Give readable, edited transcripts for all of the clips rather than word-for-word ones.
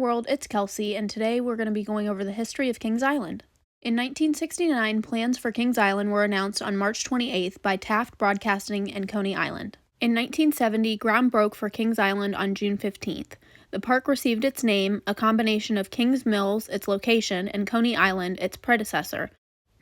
world, it's Kelsie, and today we're going to be going over the history of Kings Island. In 1969, plans for Kings Island were announced on March 28th by Taft Broadcasting and Coney Island. In 1970, ground broke for Kings Island on June 15th. The park received its name, a combination of Kings Mills, its location, and Coney Island, its predecessor.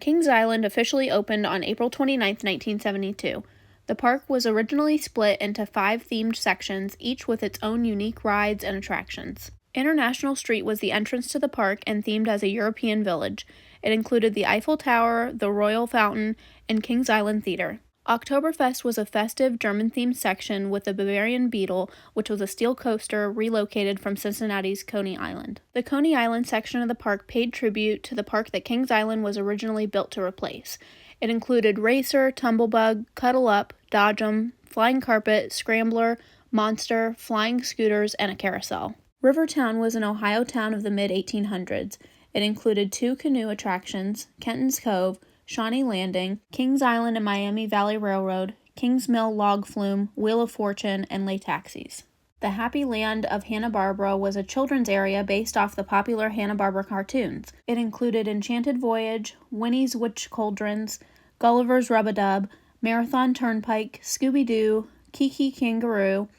Kings Island officially opened on April 29, 1972. The park was originally split into 5 themed sections, each with its own unique rides and attractions. International Street was the entrance to the park and themed as a European village. It included the Eiffel Tower, the Royal Fountain, and Kings Island Theater. Oktoberfest was a festive German-themed section with the Bavarian Beetle, which was a steel coaster relocated from Cincinnati's Coney Island. The Coney Island section of the park paid tribute to the park that Kings Island was originally built to replace. It included Racer, Tumblebug, Cuddle Up, Dodge 'em, Flying Carpet, Scrambler, Monster, Flying Scooters, and a carousel. Rivertown was an Ohio town of the mid-1800s. It included 2 canoe attractions, Kenton's Cove, Shawnee Landing, Kings Island and Miami Valley Railroad, Kings Mill Log Flume, Wheel of Fortune, and lay taxis. The Happy Land of Hanna-Barbera was a children's area based off the popular Hanna-Barbera cartoons. It included Enchanted Voyage, Winnie's Witch Cauldrons, Gulliver's Rub-a-Dub, Marathon Turnpike, Scooby-Doo, Kiki Kangaroo,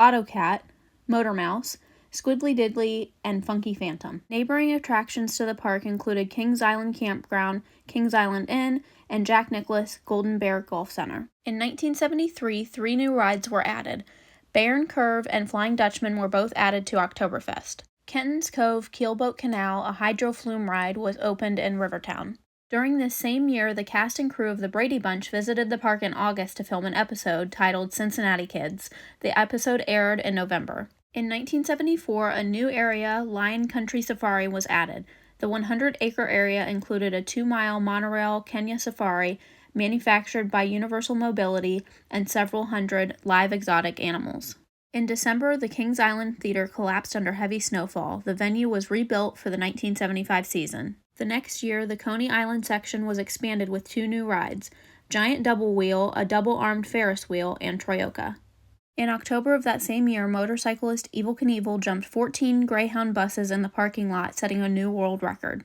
Autocat, Motor Mouse, Squiddly Diddly, and Funky Phantom. Neighboring attractions to the park included Kings Island Campground, Kings Island Inn, and Jack Nicklaus Golden Bear Golf Center. In 1973, 3 new rides were added. Baron Curve and Flying Dutchman were both added to Oktoberfest. Kenton's Cove Keelboat Canal, a hydro flume ride, was opened in Rivertown. During this same year, the cast and crew of the Brady Bunch visited the park in August to film an episode titled Cincinnati Kids. The episode aired in November. In 1974, a new area, Lion Country Safari, was added. The 100-acre area included a 2-mile monorail Kenya safari, manufactured by Universal Mobility, and several hundred live exotic animals. In December, the Kings Island Theater collapsed under heavy snowfall. The venue was rebuilt for the 1975 season. The next year, the Coney Island section was expanded with 2 new rides, Giant Double Wheel, a double-armed Ferris wheel, and Troyoka. In October of that same year, motorcyclist Evel Knievel jumped 14 Greyhound buses in the parking lot, setting a new world record.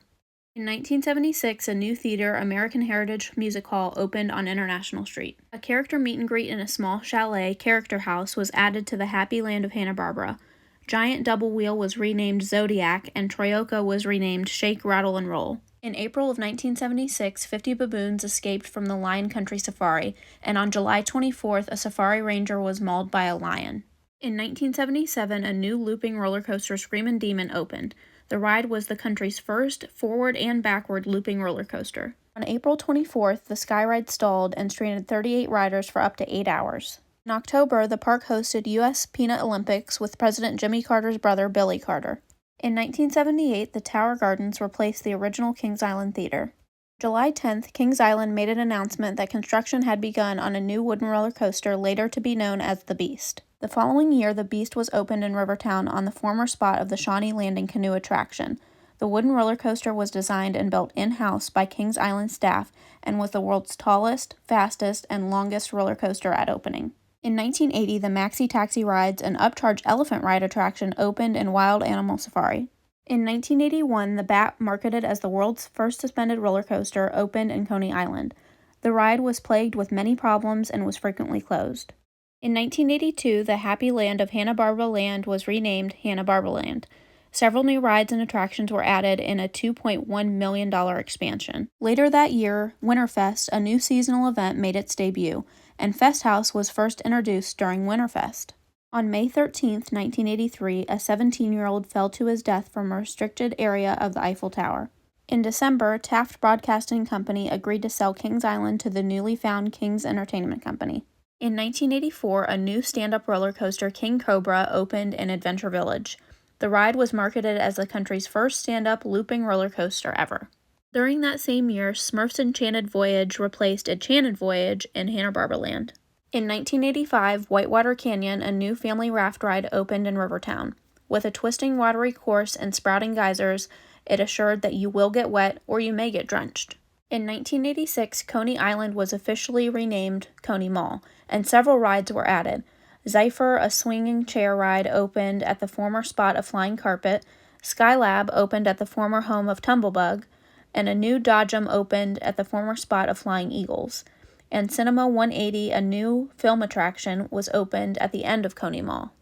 In 1976, a new theater, American Heritage Music Hall, opened on International Street. A character meet-and-greet in a small chalet, Character House, was added to the Happy Land of Hanna-Barbera. Giant Double Wheel was renamed Zodiac, and Troyoka was renamed Shake, Rattle, and Roll. In April of 1976, 50 baboons escaped from the Lion Country Safari, and on July 24th, a safari ranger was mauled by a lion. In 1977, a new looping roller coaster, Screamin' Demon, opened. The ride was the country's first forward and backward looping roller coaster. On April 24th, the Skyride stalled and stranded 38 riders for up to 8 hours. In October, the park hosted U.S. Peanut Olympics with President Jimmy Carter's brother, Billy Carter. In 1978, the Tower Gardens replaced the original Kings Island Theater. July 10th, Kings Island made an announcement that construction had begun on a new wooden roller coaster later to be known as the Beast. The following year, the Beast was opened in Rivertown on the former spot of the Shawnee Landing canoe attraction. The wooden roller coaster was designed and built in-house by Kings Island staff and was the world's tallest, fastest, and longest roller coaster at opening. In 1980, the Maxi Taxi Rides and Upcharge Elephant Ride attraction opened in Wild Animal Safari. In 1981, the Bat, marketed as the world's first suspended roller coaster, opened in Coney Island. The ride was plagued with many problems and was frequently closed. In 1982, the Happy Land of Hanna-Barbera Land was renamed Hanna-Barbera Land. Several new rides and attractions were added in a $2.1 million expansion. Later that year, Winterfest, a new seasonal event, made its debut, and Fest House was first introduced during Winterfest. On May 13, 1983, a 17-year-old fell to his death from a restricted area of the Eiffel Tower. In December, Taft Broadcasting Company agreed to sell Kings Island to the newly found Kings Entertainment Company. In 1984, a new stand-up roller coaster, King Cobra, opened in Adventure Village. The ride was marketed as the country's first stand-up looping roller coaster ever. During that same year, Smurf's Enchanted Voyage replaced Enchanted Voyage in Hanna-Barbera Land. In 1985, Whitewater Canyon, a new family raft ride, opened in Rivertown. With a twisting watery course and sprouting geysers, it assured that you will get wet or you may get drenched. In 1986, Coney Island was officially renamed Coney Mall, and several rides were added. Zephyr, a swinging chair ride, opened at the former spot of Flying Carpet. Skylab opened at the former home of Tumblebug, and a new Dodgem opened at the former spot of Flying Eagles. And Cinema 180, a new film attraction, was opened at the end of Coney Mall.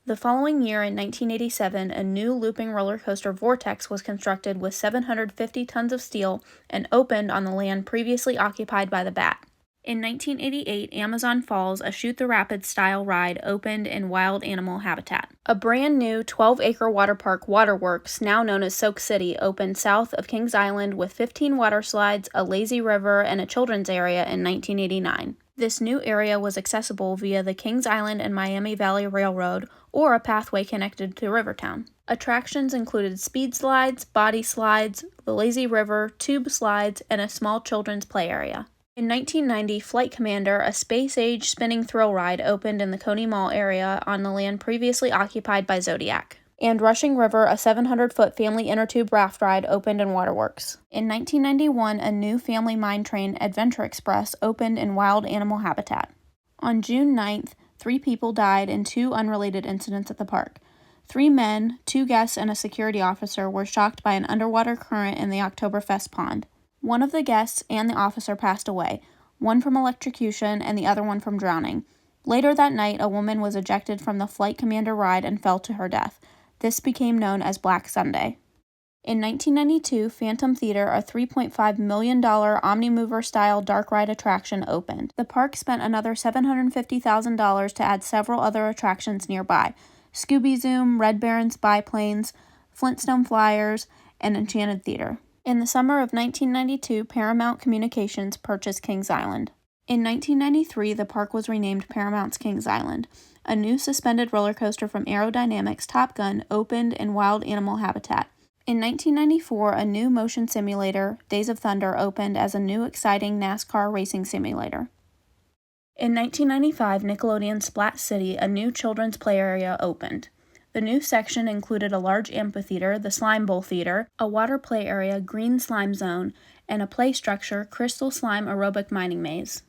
The following year, in 1987, a new looping roller coaster Vortex was constructed with 750 tons of steel and opened on the land previously occupied by the Bat. In 1988, Amazon Falls, a Shoot the Rapids style ride, opened in wild animal habitat. A brand new 12-acre water park, Waterworks, now known as Soak City, opened south of Kings Island with 15 water slides, a lazy river, and a children's area in 1989. This new area was accessible via the Kings Island and Miami Valley Railroad or a pathway connected to Rivertown. Attractions included speed slides, body slides, the lazy river, tube slides, and a small children's play area. In 1990, Flight Commander, a space-age spinning thrill ride, opened in the Coney Mall area on the land previously occupied by Zodiac. And Rushing River, a 700-foot family inner tube raft ride, opened in Waterworks. In 1991, a new family mine train, Adventure Express, opened in wild animal habitat. On June 9th, 3 people died in 2 unrelated incidents at the park. 3 men, 2 guests, and a security officer were shocked by an underwater current in the Oktoberfest pond. One of the guests and the officer passed away, one from electrocution and the other one from drowning. Later that night, a woman was ejected from the Flight Commander ride and fell to her death. This became known as Black Sunday. In 1992, Phantom Theater, a $3.5 million Omnimover-style dark ride attraction, opened. The park spent another $750,000 to add several other attractions nearby: Scooby Zoom, Red Baron's Biplanes, Flintstone Flyers, and Enchanted Theater. In the summer of 1992, Paramount Communications purchased Kings Island. In 1993, the park was renamed Paramount's Kings Island. A new suspended roller coaster from Aerodynamics, Top Gun, opened in wild animal habitat. In 1994, a new motion simulator, Days of Thunder, opened as a new exciting NASCAR racing simulator. In 1995, Nickelodeon Splat City, a new children's play area, opened. The new section included a large amphitheater, the Slime Bowl Theater, a water play area, Green Slime Zone, and a play structure, Crystal Slime Aerobic Mining Maze.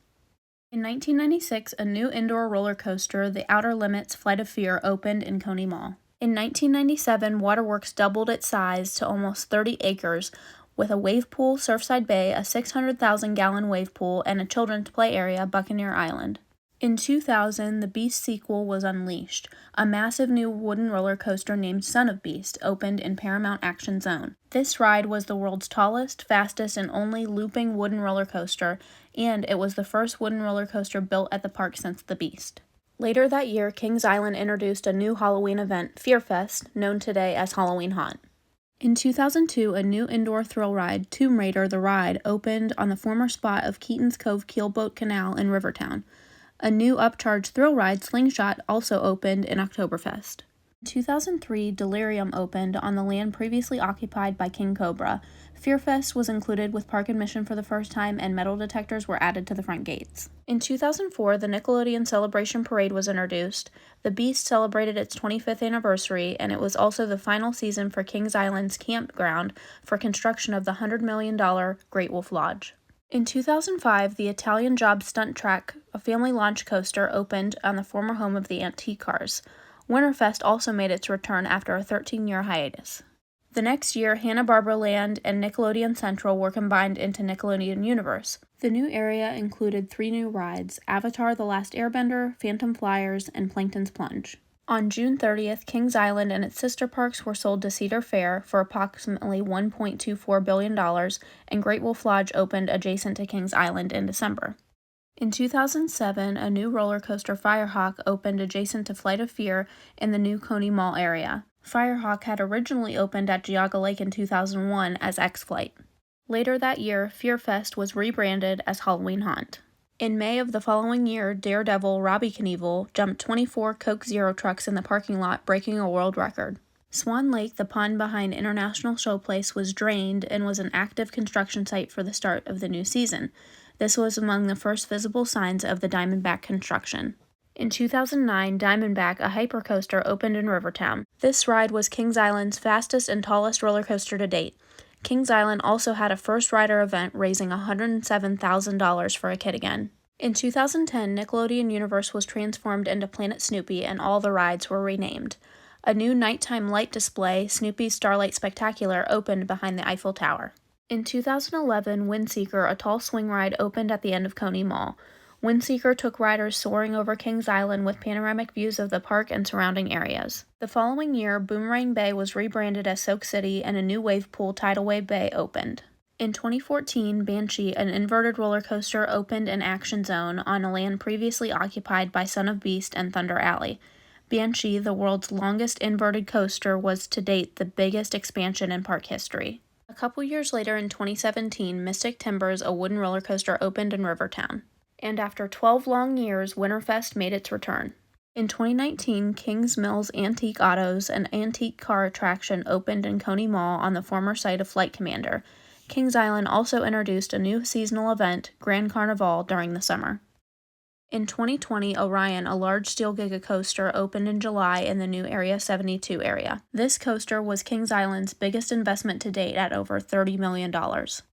In 1996, a new indoor roller coaster, the Outer Limits Flight of Fear, opened in Coney Mall. In 1997, Waterworks doubled its size to almost 30 acres, with a wave pool, Surfside Bay, a 600,000-gallon wave pool, and a children's play area, Buccaneer Island. In 2000, the Beast sequel was unleashed. A massive new wooden roller coaster named Son of Beast opened in Paramount Action Zone. This ride was the world's tallest, fastest, and only looping wooden roller coaster, and it was the first wooden roller coaster built at the park since the Beast. Later that year, Kings Island introduced a new Halloween event, Fear Fest, known today as Halloween Haunt. In 2002, a new indoor thrill ride, Tomb Raider: The Ride, opened on the former spot of Keaton's Cove Keelboat Canal in Rivertown. A new upcharge thrill ride, Slingshot, also opened in Oktoberfest. In 2003, Delirium opened on the land previously occupied by King Cobra. Fearfest was included with park admission for the first time, and metal detectors were added to the front gates. In 2004, the Nickelodeon Celebration Parade was introduced. The Beast celebrated its 25th anniversary, and it was also the final season for Kings Island's campground for construction of the $100 million Great Wolf Lodge. In 2005, the Italian Job Stunt Track, a family launch coaster, opened on the former home of the Antique Cars. Winterfest also made its return after a 13-year hiatus. The next year, Hanna-Barbera Land and Nickelodeon Central were combined into Nickelodeon Universe. The new area included 3 new rides: Avatar: The Last Airbender, Phantom Flyers, and Plankton's Plunge. On June 30th, Kings Island and its sister parks were sold to Cedar Fair for approximately $1.24 billion, and Great Wolf Lodge opened adjacent to Kings Island in December. In 2007, a new roller coaster, Firehawk, opened adjacent to Flight of Fear in the new Coney Mall area. Firehawk had originally opened at Geauga Lake in 2001 as X-Flight. Later that year, Fearfest was rebranded as Halloween Haunt. In May of the following year, Daredevil Robbie Knievel jumped 24 Coke Zero trucks in the parking lot, breaking a world record. Swan Lake, the pond behind International Showplace, was drained and was an active construction site for the start of the new season. This was among the first visible signs of the Diamondback construction. In 2009, Diamondback, a hypercoaster, opened in Rivertown. This ride was Kings Island's fastest and tallest roller coaster to date. Kings Island also had a first rider event, raising $107,000 for a kid again. In 2010, Nickelodeon Universe was transformed into Planet Snoopy, and all the rides were renamed. A new nighttime light display, Snoopy's Starlight Spectacular, opened behind the Eiffel Tower. In 2011, Windseeker, a tall swing ride, opened at the end of Coney Mall. Windseeker took riders soaring over Kings Island with panoramic views of the park and surrounding areas. The following year, Boomerang Bay was rebranded as Soak City and a new wave pool, Tidal Wave Bay, opened. In 2014, Banshee, an inverted roller coaster, opened in Action Zone on a land previously occupied by Son of Beast and Thunder Alley. Banshee, the world's longest inverted coaster, was to date the biggest expansion in park history. A couple years later, in 2017, Mystic Timbers, a wooden roller coaster, opened in Rivertown. And after 12 long years, Winterfest made its return. In 2019, Kings Mills Antique Autos, an antique car attraction, opened in Coney Mall on the former site of Flight Commander. Kings Island also introduced a new seasonal event, Grand Carnival, during the summer. In 2020, Orion, a large steel Giga coaster, opened in July in the new Area 72 area. This coaster was Kings Island's biggest investment to date at over $30 million.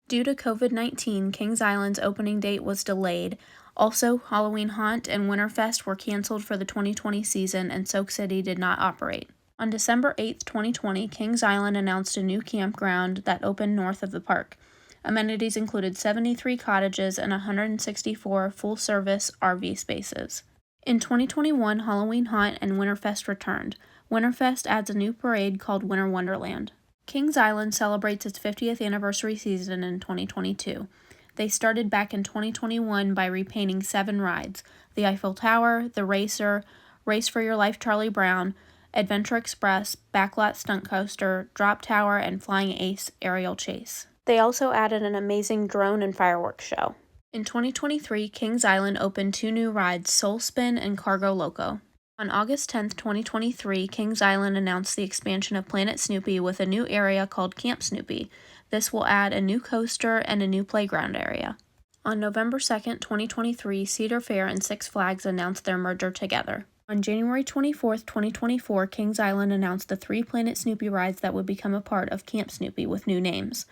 Due to COVID-19, Kings Island's opening date was delayed. Also, Halloween Haunt and Winterfest were canceled for the 2020 season, and Soak City did not operate. On December 8, 2020, Kings Island announced a new campground that opened north of the park. Amenities included 73 cottages and 164 full-service RV spaces. In 2021, Halloween Haunt and Winterfest returned. Winterfest adds a new parade called Winter Wonderland. Kings Island celebrates its 50th anniversary season in 2022. They started back in 2021 by repainting 7 rides: the Eiffel Tower, the Racer, Race for Your Life Charlie Brown, Adventure Express, Backlot Stunt Coaster, Drop Tower, and Flying Ace Aerial Chase. They also added an amazing drone and fireworks show. In 2023, Kings Island opened 2 new rides, Soul Spin and Cargo Loco. On August 10, 2023, Kings Island announced the expansion of Planet Snoopy with a new area called Camp Snoopy. This will add a new coaster and a new playground area. On November 2, 2023, Cedar Fair and Six Flags announced their merger together. On January 24, 2024, Kings Island announced the 3 Planet Snoopy rides that would become a part of Camp Snoopy with new names: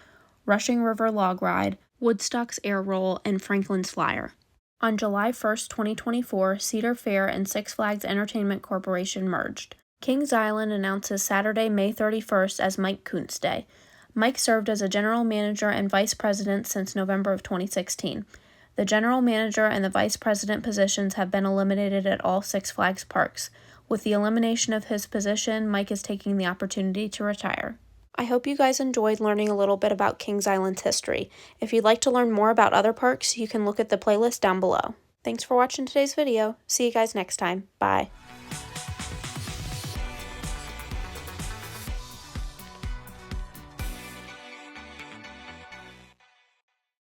Rushing River Log Ride, Woodstock's Air Roll, and Franklin's Flyer. On July 1, 2024, Cedar Fair and Six Flags Entertainment Corporation merged. Kings Island announces Saturday, May 31st as Mike Kuntz Day. Mike served as a general manager and vice president since November of 2016. The general manager and the vice president positions have been eliminated at all Six Flags parks. With the elimination of his position, Mike is taking the opportunity to retire. I hope you guys enjoyed learning a little bit about Kings Island's history. If you'd like to learn more about other parks, you can look at the playlist down below. Thanks for watching today's video. See you guys next time. Bye.